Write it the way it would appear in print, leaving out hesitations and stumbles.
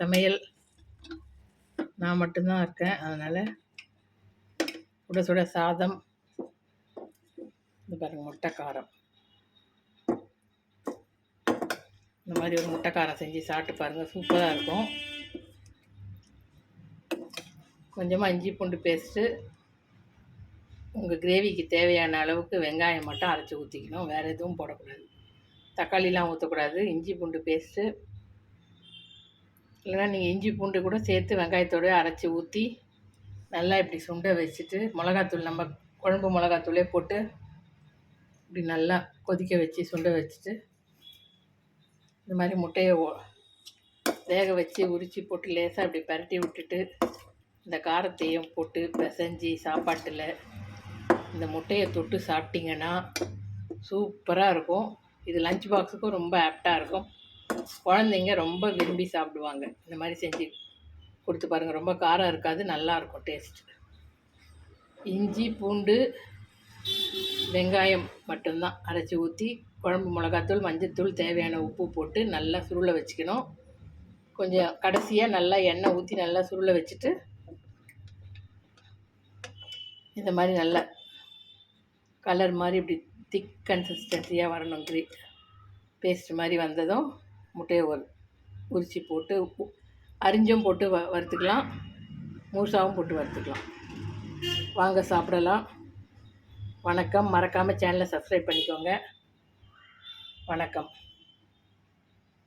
சமையல். நான் மட்டும்தான் இருக்கேன். அதனால் சுட சுட சாதம். இது பாருங்கள், முட்டை காரம். இந்த மாதிரி ஒரு முட்டை காரம் செஞ்சு சாப்பிட்டு பாருங்கள், சூப்பராக இருக்கும். கொஞ்சமாக இஞ்சி பூண்டு பேஸ்ட்டு, உங்கள் கிரேவிக்கு தேவையான அளவுக்கு வெங்காயம் மட்டும் அரைச்சி ஊற்றிக்கணும். வேறு எதுவும் போடக்கூடாது. தக்காளிலாம் ஊற்றக்கூடாது. இஞ்சி பூண்டு பேஸ்ட்டு, இல்லைனா நீங்கள் இஞ்சி பூண்டு கூட சேர்த்து வெங்காயத்தோடு அரைச்சி ஊற்றி நல்லா இப்படி சுண்டை வச்சுட்டு, மிளகாத்தூள் நம்ம குழம்பு மிளகாத்தூளே போட்டு இப்படி நல்லா கொதிக்க வச்சு சுண்டை வச்சுட்டு, இந்த மாதிரி முட்டையை வேக வச்சு உரித்து போட்டு லேசாக இப்படி பரட்டி விட்டுட்டு, இந்த காரத்தையும் போட்டு பிசைஞ்சி சாப்பாட்டில் இந்த முட்டையை தொட்டு சாப்பிட்டிங்கன்னா சூப்பராக இருக்கும். இது லஞ்ச் பாக்ஸுக்கும் ரொம்ப ஆப்டாக இருக்கும். குழந்தைங்க ரொம்ப விரும்பி சாப்பிடுவாங்க. இந்த மாதிரி செஞ்சு கொடுத்து பாருங்கள். ரொம்ப காரம் இருக்காது, நல்லாயிருக்கும் டேஸ்ட். இஞ்சி பூண்டு வெங்காயம் மட்டும்தான் அரைச்சி ஊற்றி, குழம்பு மிளகாத்தூள் மஞ்சத்தூள் தேவையான உப்பு போட்டு நல்லா சுருளை வச்சுக்கணும். கொஞ்சம் கடைசியாக நல்லா எண்ணெய் ஊற்றி நல்லா சுருளை வச்சுட்டு, இந்த மாதிரி நல்லா கலர் மாதிரி இப்படி திக் கன்சிஸ்டன்சியாக வரணும். பேஸ்ட் மாதிரி வந்ததும் முட்டையை உரித்து போட்டு அரிஞ்சும் போட்டு வறுத்துக்கலாம், மூசாவும் போட்டு வறுத்துக்கலாம். வாங்க சாப்பிடலாம். வணக்கம். மறக்காமல் சேனலை சப்ஸ்கிரைப் பண்ணிக்கோங்க. வணக்கம்.